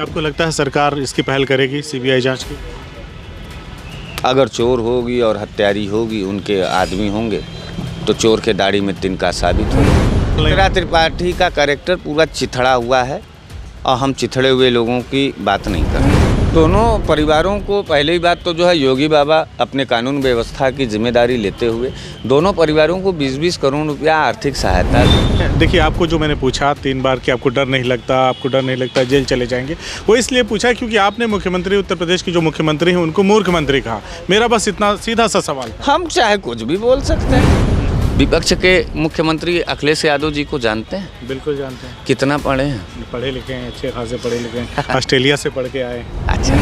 आपको लगता है सरकार इसकी पहल करेगी सीबीआई जांच की? अगर चोर होगी और हत्यारी होगी, उनके आदमी होंगे, तो चोर के दाढ़ी में तिनका साबित होगा। चित्रा त्रिपाठी का कैरेक्टर पूरा चिथड़ा हुआ है और हम चिथड़े हुए लोगों की बात नहीं कर रहे। दोनों परिवारों को पहली बात तो जो है योगी बाबा अपने कानून व्यवस्था की जिम्मेदारी लेते हुए दोनों परिवारों को 20-20 करोड़ रुपया आर्थिक सहायता दी। देखिए, आपको जो मैंने पूछा 3 बार कि आपको डर नहीं लगता, आपको डर नहीं लगता जेल चले जाएंगे, वो इसलिए पूछा क्योंकि आपने मुख्यमंत्री उत्तर प्रदेश की जो मुख्यमंत्री हैं उनको मूर्ख मंत्री कहा। मेरा बस इतना सीधा सा सवाल था। हम चाहे कुछ भी बोल सकते हैं। विपक्ष के मुख्यमंत्री अखिलेश यादव जी को जानते हैं? बिल्कुल जानते हैं। कितना पढ़े हैं? पढ़े लिखे हैं, अच्छे खासे पढ़े लिखे हैं। ऑस्ट्रेलिया से पढ़ के आए। अच्छा,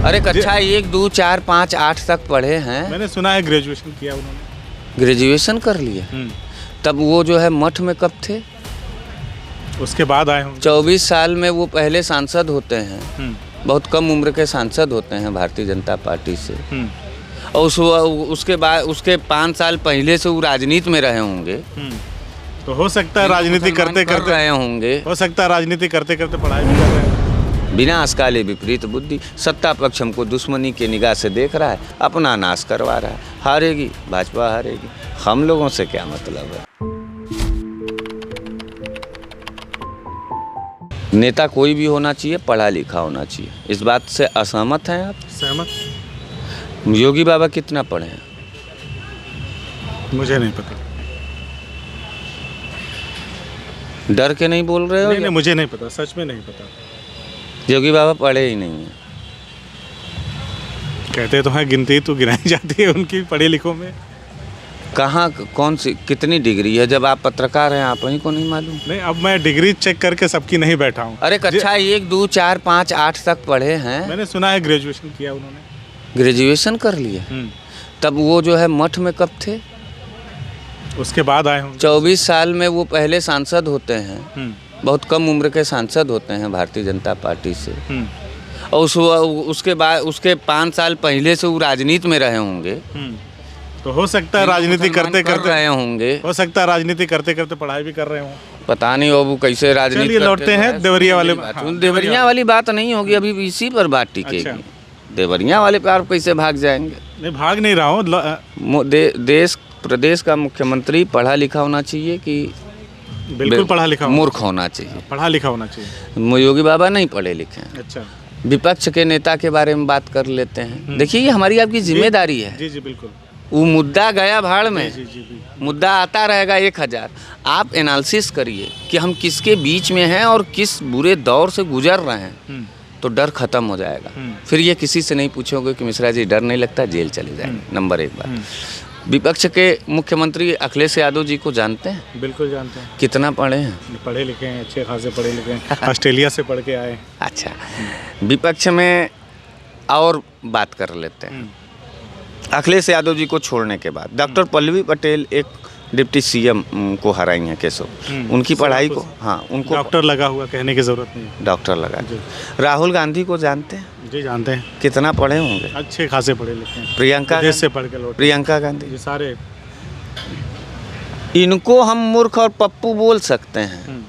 अरे कक्षा 1, 2, 4, 5, 8 तक पढ़े हैं। मैंने सुना है ग्रेजुएशन किया उन्होंने। ग्रेजुएशन कर लिए? तब वो जो है मठ में कब थे? उसके बाद आए होंगे। 24 साल में वो पहले सांसद होते हैं। बहुत कम उम्र के सांसद होते हैं भारतीय जनता पार्टी से। और उसके बाद उसके 5 साल पहले से वो राजनीति में रहे होंगे। तो हो सकता है राजनीति करते करते रहे होंगे। हो सकता है राजनीति करते करते पढ़ाई भी कर रहे हैं। बिना अस्काले विपरीत बुद्धि, सत्ता पक्ष हमको दुश्मनी के निगाह से देख रहा है, अपना नाश करवा रहा है। हारेगी भाजपा, हारेगी, हम लोगों से क्या मतलब है। नेता कोई भी होना चाहिए, पढ़ा लिखा होना चाहिए। इस बात से असहमत हैं आप? सहमत। योगी बाबा कितना पढ़े हैं? मुझे नहीं पता। डर के नहीं बोल रहे हो? नहीं, मुझे नहीं पता, सच में नहीं पता। योगी बाबा पढ़े ही नहीं है। कहते तो हैं गिनती तो गिनाई जाती है उनकी पढ़े लिखों में। कहाँ, कौन सी, कितनी डिग्री है? जब आप पत्रकार हैं आप ही को नहीं मालूम? नहीं, अब मैं डिग्री चेक करके सबकी नहीं बैठा हूँ। अरे कक्षा 1, 2, 4, 5, 8 तक पढ़े हैं। मैंने सुना है ग्रेजुएशन किया उन्होंने। ग्रेजुएशन कर लिए? तब वो जो है मठ में कब थे? उसके बाद आए होंगे। 24 साल में वो पहले सांसद होते हैं। बहुत कम उम्र के सांसद होते हैं भारतीय जनता पार्टी से। और उसके बाद उसके 5 साल पहले से वो राजनीति में रहे होंगे। तो हो सकता है राजनीति करते करते रहे होंगे। हो सकता है राजनीति करते करते पढ़ाई भी कर रहे हों। पता नहीं वो कैसे राजनीति। चलिए लौटते हैं देवरिया वाले। देवरिया वाली बात नहीं होगी, अभी इसी पर बात टिकेगी। देवरिया वाले पे आप कैसे भाग जाएंगे? नहीं, भाग नहीं रहा हूँ। देश प्रदेश का मुख्यमंत्री पढ़ा लिखा होना चाहिए कि बिल्कुल पढ़ा लिखा, मूर्ख होना चाहिए? पढ़ा लिखा होना चाहिए। योगी बाबा नहीं पढ़े लिखे हैं। अच्छा, विपक्ष के नेता के बारे में बात कर लेते हैं। देखिए, ये हमारी आपकी जिम्मेदारी है। जी जी बिल्कुल। वो मुद्दा गया भाड़ में। जी जी जी। मुद्दा आता रहेगा 1000। आप एनालिसिस करिए कि हम किसके बीच में हैं और किस बुरे दौर से गुजर रहे हैं, तो डर खत्म हो जाएगा। फिर ये किसी से नहीं पूछोगे कि मिश्रा जी डर नहीं लगता, जेल चले जाएंगे। नंबर 1 बात। विपक्ष के मुख्यमंत्री अखिलेश यादव जी को जानते हैं? बिल्कुल जानते हैं। कितना पढ़े हैं? पढ़े लिखे हैं, अच्छे खासे पढ़े लिखे हैं। ऑस्ट्रेलिया से पढ़ के आए। अच्छा, विपक्ष में और बात कर लेते हैं। अखिलेश यादव जी को छोड़ने के बाद डॉक्टर पल्लवी पटेल एक डिप्टी सीएम को हराई हैं केशव। उनकी पढ़ाई को, हाँ, उनको डॉक्टर लगा हुआ, कहने की जरूरत नहीं। डॉक्टर लगा। राहुल गांधी को जानते हैं? जी जानते हैं। कितना पढ़े होंगे? अच्छे खासे पढ़े लिखे हैं। प्रियंका देश से पढ़ के लौटे। प्रियंका गांधी ये सारे। इनको हम मूर्ख और पप्पू बोल सकते हैं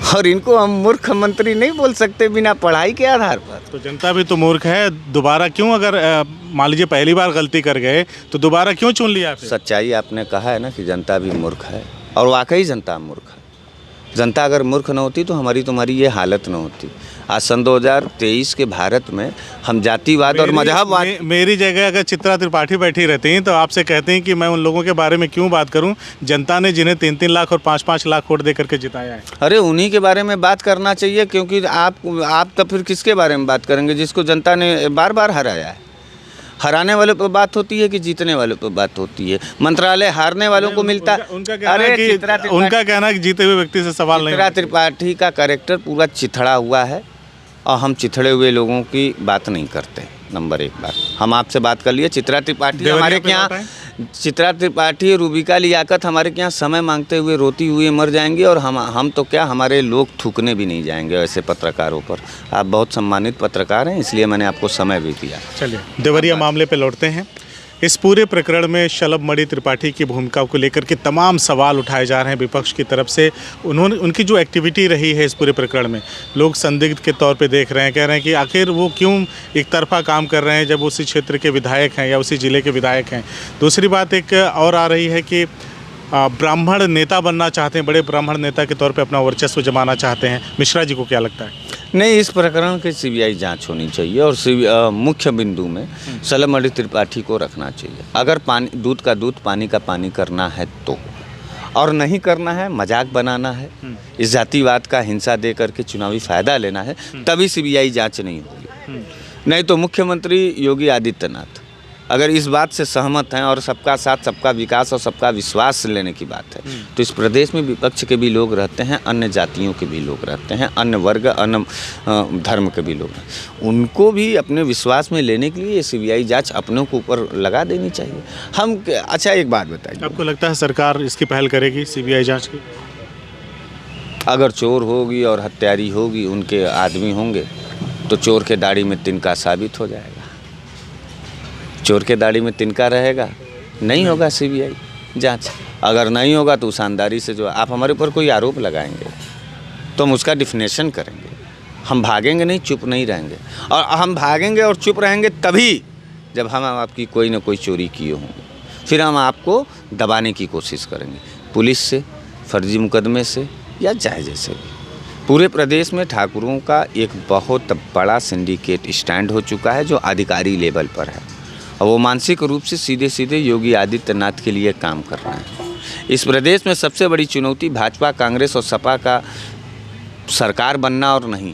और इनको हम मूर्ख मंत्री नहीं बोल सकते बिना पढ़ाई के आधार पर। तो जनता भी तो मूर्ख है। दोबारा क्यों, अगर मान लीजिए पहली बार गलती कर गए तो दोबारा क्यों चुन लिया फिर? सच्चाई आपने कहा है ना कि जनता भी मूर्ख है, और वाकई जनता मूर्ख है। जनता अगर मूर्ख न होती तो हमारी तुम्हारी ये हालत न होती। आज सन 2023 के भारत में हम जातिवाद और मजहबवाद। मेरी जगह अगर चित्रा त्रिपाठी बैठी रहती हैं तो आपसे कहते हैं कि मैं उन लोगों के बारे में क्यों बात करूं, जनता ने जिन्हें 3-3 लाख और 5-5 लाख वोट दे करके जिताया है। अरे उन्हीं के बारे में बात करना चाहिए, क्योंकि आप तो फिर किसके बारे में बात करेंगे जिसको जनता ने बार बार हराया है। हराने वालों पर बात होती है कि जीतने वालों पर बात होती है? मंत्रालय हारने वालों को मिलता है। उनका कहना है कि जीते हुए व्यक्ति से सवाल नहीं। चित्रा त्रिपाठी का कैरेक्टर पूरा चिथड़ा हुआ है और हम चिथड़े हुए लोगों की बात नहीं करते। नंबर 1 बात। हम आपसे बात कर लिए। चित्रा त्रिपाठी हमारे यहाँ, चित्रा त्रिपाठी, रूबिका लियाकत हमारे यहाँ समय मांगते हुए रोती हुई मर जाएंगी, और हम तो क्या, हमारे लोग थूकने भी नहीं जाएंगे ऐसे पत्रकारों पर। आप बहुत सम्मानित पत्रकार हैं, इसलिए मैंने आपको समय भी दिया। चलिए देवरिया मामले पे लौटते हैं। इस पूरे प्रकरण में शलभमणि त्रिपाठी की भूमिका को लेकर के तमाम सवाल उठाए जा रहे हैं विपक्ष की तरफ से। उनकी जो एक्टिविटी रही है इस पूरे प्रकरण में लोग संदिग्ध के तौर पे देख रहे हैं, कह रहे हैं कि आखिर वो क्यों एक तरफा काम कर रहे हैं जब उसी क्षेत्र के विधायक हैं या उसी ज़िले के विधायक हैं। दूसरी बात एक और आ रही है कि ब्राह्मण नेता बनना चाहते हैं, बड़े ब्राह्मण नेता के तौर पे अपना वर्चस्व जमाना चाहते हैं। मिश्रा जी को क्या लगता है? नहीं, इस प्रकरण की सीबीआई जांच होनी चाहिए और मुख्य बिंदु में शलभमणि त्रिपाठी को रखना चाहिए। अगर पानी दूध का दूध पानी का पानी करना है तो, और नहीं करना है, मजाक बनाना है, इस जातिवाद का हिंसा दे करके चुनावी फ़ायदा लेना है, तभी सीबीआई जांच नहीं होगी। नहीं तो मुख्यमंत्री योगी आदित्यनाथ अगर इस बात से सहमत हैं और सबका साथ सबका विकास और सबका विश्वास लेने की बात है, तो इस प्रदेश में विपक्ष के भी लोग रहते हैं, अन्य जातियों के भी लोग रहते हैं, अन्य वर्ग अन्य धर्म के भी लोग हैं, उनको भी अपने विश्वास में लेने के लिए ये सीबीआई जांच अपनों के ऊपर लगा देनी चाहिए। हम अच्छा एक बात बताइए, आपको लगता है सरकार इसकी पहल करेगी सीबीआई जाँच की? अगर चोर होगी और हत्यारी होगी, उनके आदमी होंगे, तो चोर के दाढ़ी में तिनका साबित हो जाएगा। चोर के दाढ़ी में तिनका रहेगा, नहीं होगा सीबीआई जांच। अगर नहीं होगा तो ईमानदारी से जो आप हमारे ऊपर कोई आरोप लगाएंगे तो हम उसका डिफिनेशन करेंगे। हम भागेंगे नहीं, चुप नहीं रहेंगे। और हम भागेंगे और चुप रहेंगे तभी जब हम आपकी कोई ना कोई चोरी किए होंगे, फिर हम आपको दबाने की कोशिश करेंगे, पुलिस से, फर्जी मुकदमे से या चाहे जैसे भी। पूरे प्रदेश में ठाकुरों का एक बहुत बड़ा सिंडिकेट स्टैंड हो चुका है जो अधिकारी लेवल पर है, और वो मानसिक रूप से सीधे सीधे योगी आदित्यनाथ के लिए काम कर रहे हैं। इस प्रदेश में सबसे बड़ी चुनौती भाजपा, कांग्रेस और सपा का सरकार बनना और नहीं,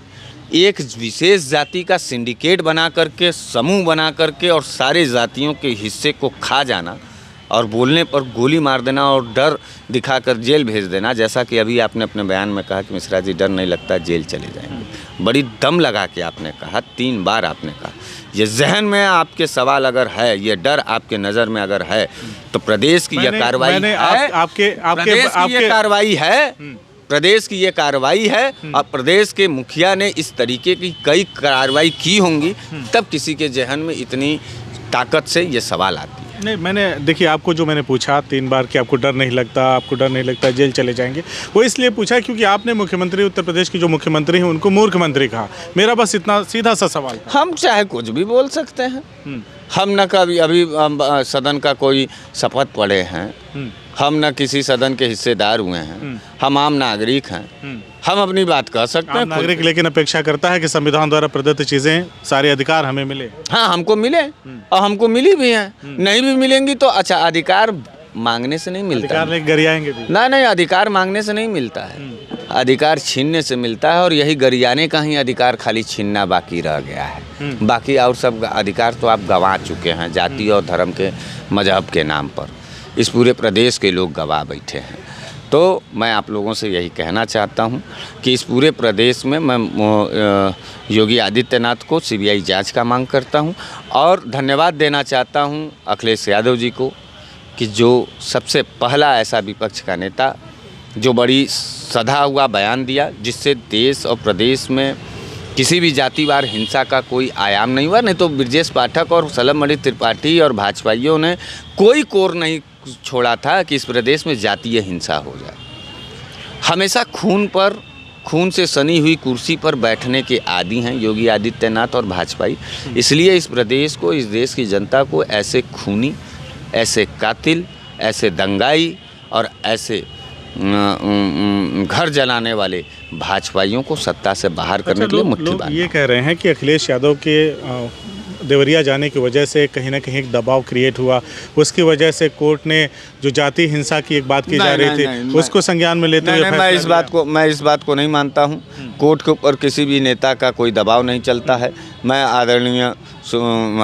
एक विशेष जाति का सिंडिकेट बना करके, समूह बना करके और सारे जातियों के हिस्से को खा जाना और बोलने पर गोली मार देना और डर दिखाकर जेल भेज देना। जैसा कि अभी आपने अपने बयान में कहा कि मिश्रा जी डर नहीं लगता, जेल चले जाएंगे, बड़ी दम लगा के आपने कहा, 3 बार आपने कहा। ये जहन में आपके सवाल अगर है, ये डर आपके नज़र में अगर है, तो प्रदेश की यह कार्रवाई प्रदेश की ये कार्रवाई है और प्रदेश के मुखिया ने इस तरीके की कई कार्रवाई की होंगी, तब किसी के जहन में इतनी ताकत से ये सवाल आती है। नहीं, मैंने देखिए आपको जो मैंने पूछा 3 बार कि आपको डर नहीं लगता, आपको डर नहीं लगता जेल चले जाएंगे, वो इसलिए पूछा क्योंकि आपने मुख्यमंत्री, उत्तर प्रदेश की जो मुख्यमंत्री हैं उनको मूर्ख मंत्री कहा। मेरा बस इतना सीधा सा सवाल था। हम चाहे कुछ भी बोल सकते हैं, हम न कभी अभी सदन का कोई शपथ पढ़े हैं, हम न किसी सदन के हिस्सेदार हुए हैं, हम आम नागरिक हैं, हम अपनी बात कह सकते हैं। नागरिक लेकिन अपेक्षा करता है कि संविधान द्वारा प्रदत्त चीज़ें, सारे अधिकार हमें मिले। हाँ, हमको मिले और हमको मिली भी हैं। नहीं भी मिलेंगी तो अच्छा, अधिकार मांगने से नहीं मिलता, अधिकार लेके गरियाएंगे भी नहीं, अधिकार मांगने से नहीं मिलता है, अधिकार छीनने से मिलता है। और यही गरियाने का ही अधिकार खाली छीनना बाकी रह गया है। बाकी और सब अधिकार तो आप गंवा चुके हैं, जाति और धर्म के मजहब के नाम पर इस पूरे प्रदेश के लोग गंवा बैठे हैं। तो मैं आप लोगों से यही कहना चाहता हूं कि इस पूरे प्रदेश में मैं योगी आदित्यनाथ को सीबीआई जांच का मांग करता हूं, और धन्यवाद देना चाहता हूं अखिलेश यादव जी को कि जो सबसे पहला ऐसा विपक्ष का नेता जो बड़ी सधा हुआ बयान दिया, जिससे देश और प्रदेश में किसी भी जातिवार हिंसा का कोई आयाम नहीं हुआ। नहीं तो ब्रजेश पाठक और शलभमणि त्रिपाठी और भाजपाइयों ने कोई कोर नहीं छोड़ा था कि इस प्रदेश में जातीय हिंसा हो जाए। हमेशा खून से सनी हुई कुर्सी पर बैठने के आदी हैं योगी आदित्यनाथ और भाजपाई। इसलिए इस प्रदेश को, इस देश की जनता को ऐसे खूनी, ऐसे कातिल, ऐसे दंगाई और ऐसे घर जलाने वाले भाजपाइयों को सत्ता से बाहर करने के लिए मुट्ठी बांधना। ये कह रहे हैं कि अखिलेश यादव के देवरिया जाने की वजह से कहीं ना कहीं एक दबाव क्रिएट हुआ, उसकी वजह से कोर्ट ने जो जाति हिंसा की एक बात की जा रही थी उसको संज्ञान में लेते हुए मैं इस बात को नहीं मानता हूं। कोर्ट के ऊपर किसी भी नेता का कोई दबाव नहीं चलता है। मैं आदरणीय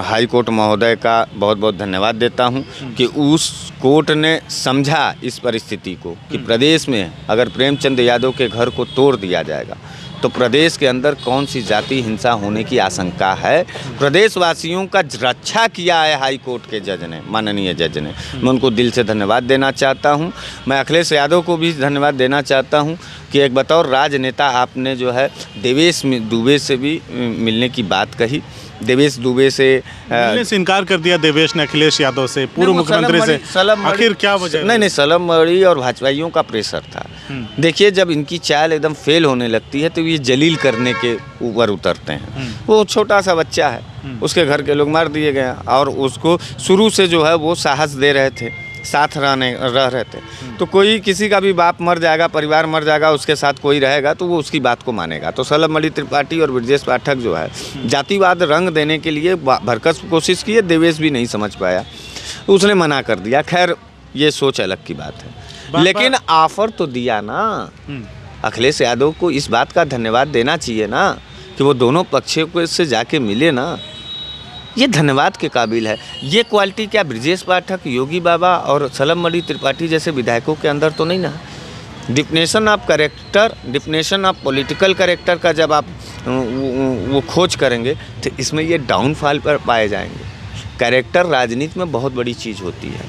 हाई कोर्ट महोदय का बहुत बहुत धन्यवाद देता हूं कि उस कोर्ट ने समझा इस परिस्थिति को कि प्रदेश में अगर प्रेमचंद यादव के घर को तोड़ दिया जाएगा तो प्रदेश के अंदर कौन सी जाति हिंसा होने की आशंका है। प्रदेशवासियों का रक्षा किया है हाई कोर्ट के जज ने, माननीय जज ने। मैं उनको दिल से धन्यवाद देना चाहता हूं। मैं अखिलेश यादव को भी धन्यवाद देना चाहता हूं कि एक बतौर राजनेता आपने जो है देवेश दुबे से भी मिलने की बात कही। देवेश दुबे से मिलने से इनकार कर दिया देवेश ने अखिलेश यादव से, पूर्व मुख्यमंत्री से। आखिर क्या वजह? नहीं, सलम और भाजपाइयों का प्रेशर था। देखिए, जब इनकी चाल एकदम फेल होने लगती है तो ये जलील करने के ऊपर उतरते हैं। वो छोटा सा बच्चा है, उसके घर के लोग मार दिए गए और उसको शुरू से जो है वो साहस दे रहे थे, साथ रह रहे थे। तो कोई किसी का भी बाप मर जाएगा, परिवार मर जाएगा, उसके साथ कोई रहेगा तो वो उसकी बात को मानेगा। तो सलम त्रिपाठी और ब्रजेश पाठक जो है जातिवाद रंग देने के लिए भरकस कोशिश की है, देवेश भी नहीं समझ पाया, उसने मना कर दिया। खैर, ये सोच अलग की बात है, लेकिन ऑफर तो दिया ना। अखिलेश यादव को इस बात का धन्यवाद देना चाहिए ना कि वो दोनों पक्षों से जाके मिले ना, ये धन्यवाद के काबिल है। ये क्वालिटी क्या ब्रजेश पाठक, योगी बाबा और सलम त्रिपाठी जैसे विधायकों के अंदर तो नहीं ना। Definition of character, definition of political character का जब आप वो खोज करेंगे तो इसमें ये डाउनफॉल पर पाए जाएंगे। कैरेक्टर राजनीति में बहुत बड़ी चीज़ होती है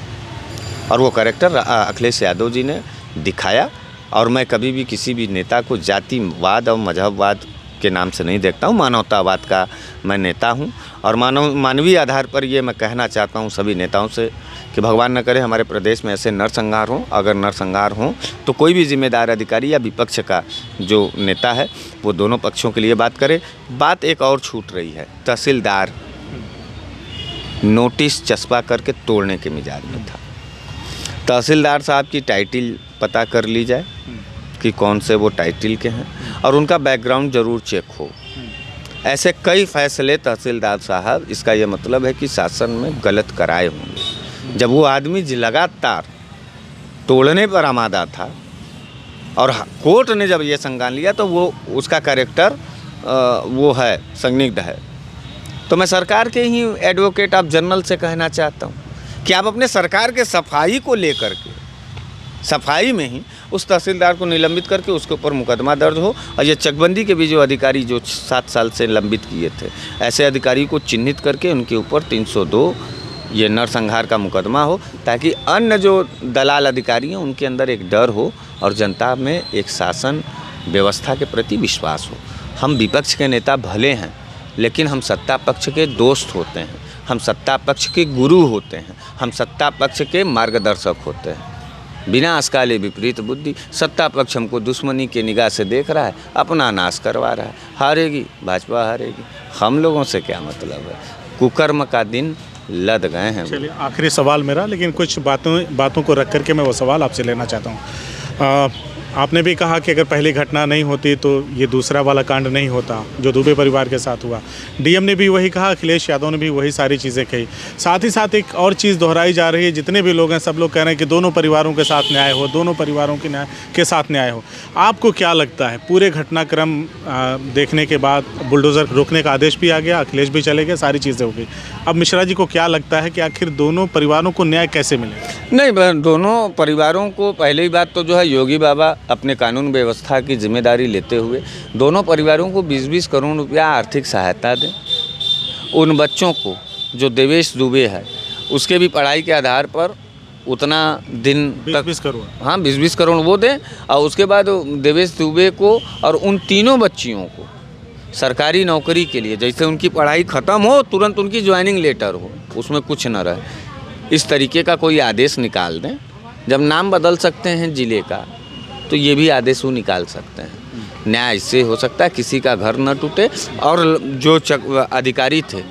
और वो कैरेक्टर अखिलेश यादव जी ने दिखाया। और मैं कभी भी किसी भी नेता को जातिवाद और मजहबवाद के नाम से नहीं देखता हूँ, मानवतावाद का मैं नेता हूँ। और मानवीय आधार पर ये मैं कहना चाहता हूँ सभी नेताओं से कि भगवान न करे हमारे प्रदेश में ऐसे नरसंहार हों। अगर नरसंहार हों तो कोई भी जिम्मेदार अधिकारी या विपक्ष का जो नेता है वो दोनों पक्षों के लिए बात करे। बात एक और छूट रही है, तहसीलदार नोटिस चस्पा करके तोड़ने के मिजाज में था। तहसीलदार साहब की टाइटल पता कर ली जाए कि कौन से वो टाइटल के हैं और उनका बैकग्राउंड ज़रूर चेक हो। ऐसे कई फैसले तहसीलदार साहब, इसका ये मतलब है कि शासन में गलत कराए होंगे। जब वो आदमी लगातार तोड़ने पर आमादा था और कोर्ट ने जब ये संज्ञान लिया तो वो उसका कैरेक्टर वो है, संदिग्ध है। तो मैं सरकार के ही एडवोकेट ऑफ जनरल से कहना चाहता हूँ कि आप अपने सरकार के सफाई को लेकर के, सफाई में ही उस तहसीलदार को निलंबित करके उसके ऊपर मुकदमा दर्ज हो। और ये चकबंदी के भी जो अधिकारी जो 7 साल से लंबित किए थे, ऐसे अधिकारी को चिन्हित करके उनके ऊपर 302 ये नरसंहार का मुकदमा हो, ताकि अन्य जो दलाल अधिकारी हैं उनके अंदर एक डर हो और जनता में एक शासन व्यवस्था के प्रति विश्वास हो। हम विपक्ष के नेता भले हैं, लेकिन हम सत्ता पक्ष के दोस्त होते हैं, हम सत्ता पक्ष के गुरु होते हैं, हम सत्ता पक्ष के मार्गदर्शक होते हैं। बिना अस्काले विपरीत बुद्धि सत्ता पक्ष हमको दुश्मनी के निगाह से देख रहा है, अपना नाश करवा रहा है। हारेगी भाजपा, हारेगी, हम लोगों से क्या मतलब है। कुकर्म का दिन लद गए हैं। चलिए, आखिरी सवाल मेरा, लेकिन कुछ बातों को रख करके मैं वो सवाल आपसे लेना चाहता हूँ। आपने भी कहा कि अगर पहली घटना नहीं होती तो ये दूसरा वाला कांड नहीं होता जो दुबे परिवार के साथ हुआ। डीएम ने भी वही कहा, अखिलेश यादव ने भी वही सारी चीज़ें कही। साथ ही साथ एक और चीज़ दोहराई जा रही है, जितने भी लोग हैं सब लोग कह रहे हैं कि दोनों परिवारों के साथ न्याय हो, दोनों परिवारों के साथ न्याय हो। आपको क्या लगता है, पूरे घटनाक्रम देखने के बाद बुलडोज़र रोकने का आदेश भी आ गया, अखिलेश भी चले गए, सारी चीज़ें हो गई। अब मिश्रा जी को क्या लगता है कि आखिर दोनों परिवारों को न्याय कैसे मिले? नहीं, दोनों परिवारों को पहली बात तो जो है योगी बाबा अपने कानून व्यवस्था की जिम्मेदारी लेते हुए दोनों परिवारों को 20-20 करोड़ रुपया आर्थिक सहायता दें। उन बच्चों को जो देवेश दुबे है उसके भी पढ़ाई के आधार पर उतना दिन 20-20 करोड़, हाँ 20-20 करोड़ वो दें। और उसके बाद देवेश दुबे को और उन तीनों बच्चियों को सरकारी नौकरी के लिए, जैसे उनकी पढ़ाई ख़त्म हो तुरंत उनकी ज्वाइनिंग लेटर हो, उसमें कुछ न रहे, इस तरीके का कोई आदेश निकाल दें। जब नाम बदल सकते हैं ज़िले का तो ये भी आदेश वो निकाल सकते हैं। न्याय इससे हो सकता है किसी का घर न टूटे। और जो अधिकारी थे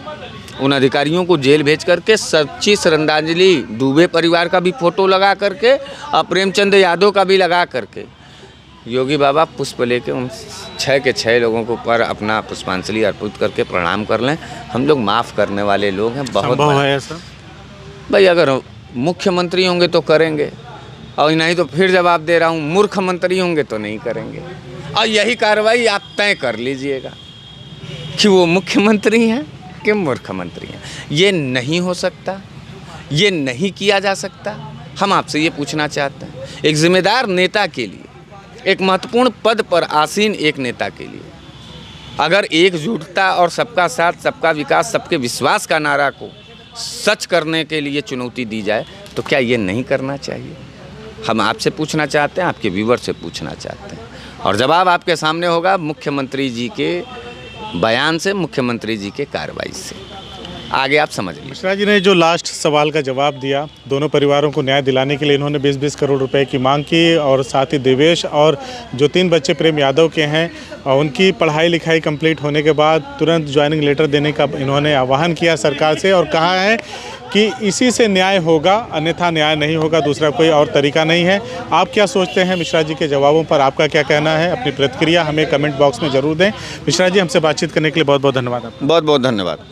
उन अधिकारियों को जेल भेज करके सच्ची श्रद्धांजलि दुबे परिवार का भी फोटो लगा करके और प्रेमचंद यादव का भी लगा करके योगी बाबा पुष्प लेके उन 6 के 6 लोगों के ऊपर अपना पुष्पांजलि अर्पित करके प्रणाम कर लें। हम लोग माफ़ करने वाले लोग हैं। बहुत है ऐसा भाई, अगर मुख्यमंत्री होंगे तो करेंगे और नहीं तो फिर जवाब दे रहा हूँ, मूर्ख मंत्री होंगे तो नहीं करेंगे। और यही कार्रवाई आप तय कर लीजिएगा कि वो मुख्यमंत्री हैं कि मूर्ख मंत्री हैं। ये नहीं हो सकता, ये नहीं किया जा सकता। हम आपसे ये पूछना चाहते हैं, एक जिम्मेदार नेता के लिए, एक महत्वपूर्ण पद पर आसीन एक नेता के लिए अगर एकजुटता और सबका साथ, सबका विकास, सबके विश्वास का नारा को सच करने के लिए चुनौती दी जाए तो क्या ये नहीं करना चाहिए? हम आपसे पूछना चाहते हैं, आपके व्यूवर से पूछना चाहते हैं, और जवाब आपके सामने होगा। मुख्यमंत्री जी के बयान से, मुख्यमंत्री जी के कार्रवाई से। आगे आप समझ लीजिए। मिश्रा जी ने जो लास्ट सवाल का जवाब दिया, दोनों परिवारों को न्याय दिलाने के लिए इन्होंने 20-20 करोड़ रुपए की मांग की, और साथ ही देवेश और जो 3 बच्चे प्रेम यादव के हैं उनकी पढ़ाई लिखाई कंप्लीट होने के बाद तुरंत ज्वाइनिंग लेटर देने का इन्होंने आह्वान किया सरकार से, और कहा है कि इसी से न्याय होगा, अन्यथा न्याय नहीं होगा, दूसरा कोई और तरीका नहीं है। आप क्या सोचते हैं मिश्रा जी के जवाबों पर? आपका क्या कहना है? अपनी प्रतिक्रिया हमें कमेंट बॉक्स में ज़रूर दें। मिश्रा जी, हमसे बातचीत करने के लिए बहुत बहुत धन्यवाद। बहुत बहुत धन्यवाद।